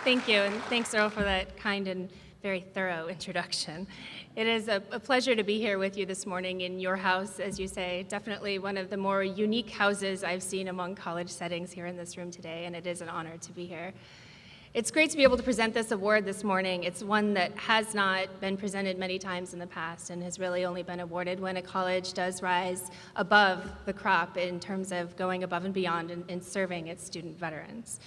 Thank you, and thanks, Earl, for that kind and very thorough introduction. It is a pleasure to be here with you this morning in your house, as you say, definitely one of the more unique houses I've seen among college settings here in this room today, and it is an honor to be here. It's great to be able to present this award this morning. It's one that has not been presented many times in the past and has really only been awarded when a college does rise above the crop in terms of going above and beyond in serving its student veterans.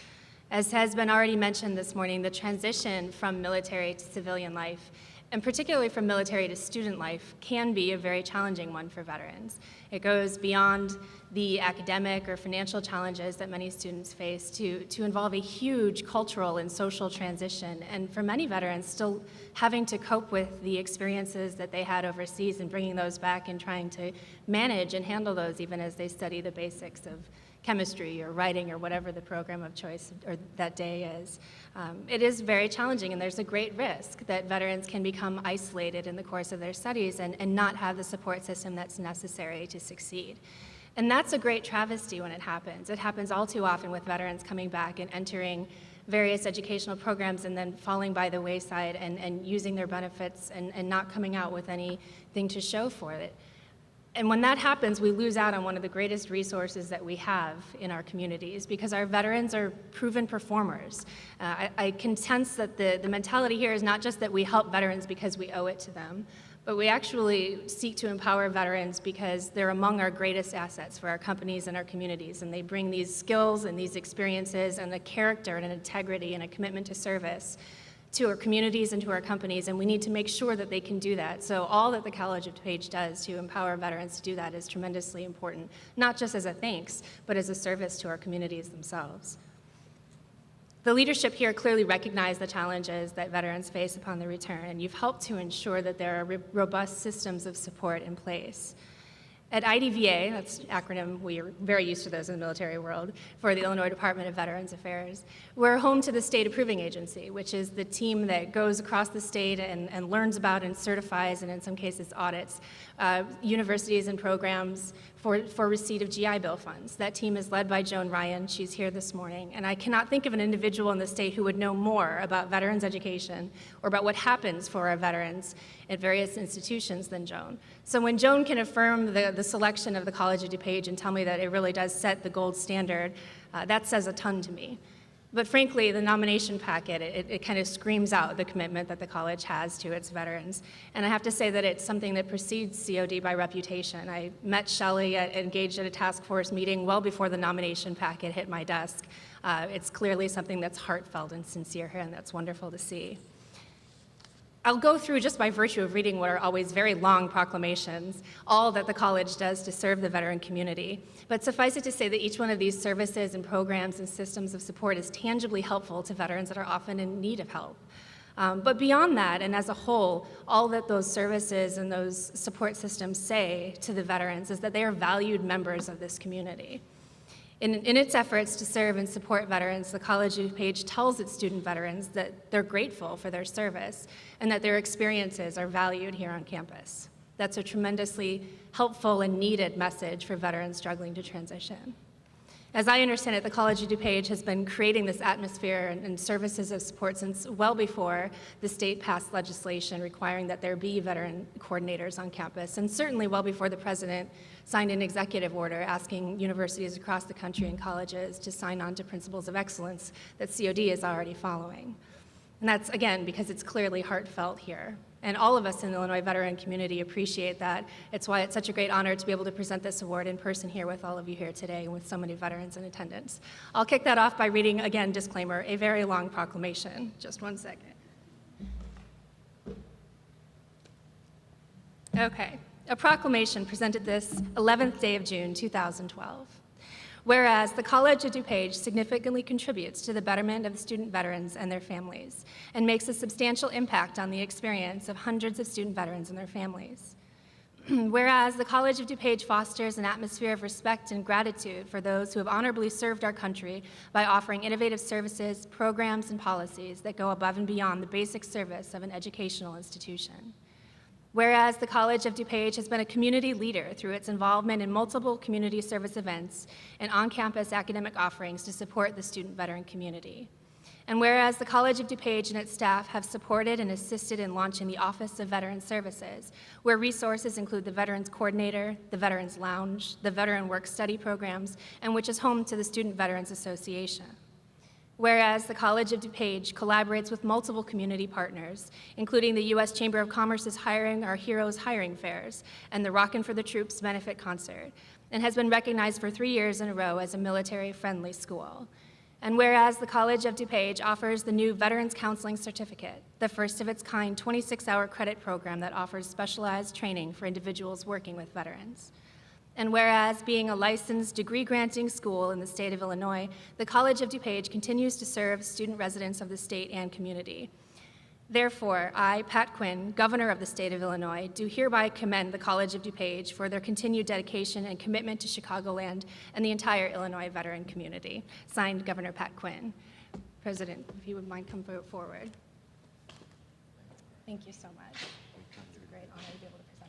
As has been already mentioned this morning, the transition from military to civilian life, and particularly from military to student life, can be a very challenging one for veterans. It goes beyond the academic or financial challenges that many students face to involve a huge cultural and social transition, and for many veterans still having to cope with the experiences that they had overseas and bringing those back and trying to manage and handle those even as they study the basics of chemistry or writing or whatever the program of choice or that day is. It is very challenging, and there's a great risk that veterans can become isolated in the course of their studies and not have the support system that's necessary to succeed. And that's a great travesty when it happens. It happens all too often with veterans coming back and entering various educational programs and then falling by the wayside and using their benefits and not coming out with anything to show for it. And when that happens, we lose out on one of the greatest resources that we have in our communities, because our veterans are proven performers. I can sense that the mentality here is not just that we help veterans because we owe it to them, but we actually seek to empower veterans because they're among our greatest assets for our companies and our communities, and they bring these skills and these experiences and a character and an integrity and a commitment to service to our communities and to our companies, and we need to make sure that they can do that. So all that the College of DuPage does to empower veterans to do that is tremendously important, not just as a thanks, but as a service to our communities themselves. The leadership here clearly recognize the challenges that veterans face upon their return, and you've helped to ensure that there are robust systems of support in place. At IDVA, that's an acronym, we are very used to those in the military world, for the Illinois Department of Veterans Affairs, we're home to the State Approving Agency, which is the team that goes across the state and learns about and certifies, and in some cases audits, universities and programs for receipt of GI Bill funds. That team is led by Joan Ryan. She's here this morning, and I cannot think of an individual in the state who would know more about veterans education or about what happens for our veterans at various institutions than Joan. So when Joan can affirm the selection of the College of DuPage and tell me that it really does set the gold standard, that says a ton to me. But frankly, the nomination packet, it kind of screams out the commitment that the college has to its veterans. And I have to say that it's something that precedes COD by reputation. I met Shelley engaged at a task force meeting well before the nomination packet hit my desk. It's clearly something that's heartfelt and sincere here, and that's wonderful to see. I'll go through, just by virtue of reading what are always very long proclamations, all that the college does to serve the veteran community. But suffice it to say that each one of these services and programs and systems of support is tangibly helpful to veterans that are often in need of help. But beyond that, and as a whole, all that those services and those support systems say to the veterans is that they are valued members of this community. In its efforts to serve and support veterans, the College of DuPage tells its student veterans that they're grateful for their service and that their experiences are valued here on campus. That's a tremendously helpful and needed message for veterans struggling to transition. As I understand it, the College of DuPage has been creating this atmosphere and services of support since well before the state passed legislation requiring that there be veteran coordinators on campus, and certainly well before the president signed an executive order asking universities across the country and colleges to sign on to principles of excellence that COD is already following. And that's, again, because it's clearly heartfelt here. And all of us in the Illinois veteran community appreciate that. It's why it's such a great honor to be able to present this award in person here with all of you here today and with so many veterans in attendance. I'll kick that off by reading, again, disclaimer, a very long proclamation. Just one second. Okay, a proclamation presented this 11th day of June, 2012. Whereas the College of DuPage significantly contributes to the betterment of student veterans and their families and makes a substantial impact on the experience of hundreds of student veterans and their families. Whereas the College of DuPage fosters an atmosphere of respect and gratitude for those who have honorably served our country by offering innovative services, programs, and policies that go above and beyond the basic service of an educational institution. Whereas the College of DuPage has been a community leader through its involvement in multiple community service events and on-campus academic offerings to support the student veteran community. And whereas the College of DuPage and its staff have supported and assisted in launching the Office of Veteran Services, where resources include the Veterans Coordinator, the Veterans Lounge, the Veteran Work Study programs, and which is home to the Student Veterans Association. Whereas the College of DuPage collaborates with multiple community partners, including the U.S. Chamber of Commerce's Hiring Our Heroes hiring fairs and the Rockin' for the Troops benefit concert, and has been recognized for 3 years in a row as a military-friendly school. And whereas the College of DuPage offers the new Veterans Counseling Certificate, the first of its kind 26-hour credit program that offers specialized training for individuals working with veterans. And whereas, being a licensed degree-granting school in the state of Illinois, the College of DuPage continues to serve student residents of the state and community. Therefore, I, Pat Quinn, Governor of the state of Illinois, do hereby commend the College of DuPage for their continued dedication and commitment to Chicagoland and the entire Illinois veteran community. Signed, Governor Pat Quinn. President, if you would mind come forward. Thank you so much. It's a great honor to be able to present.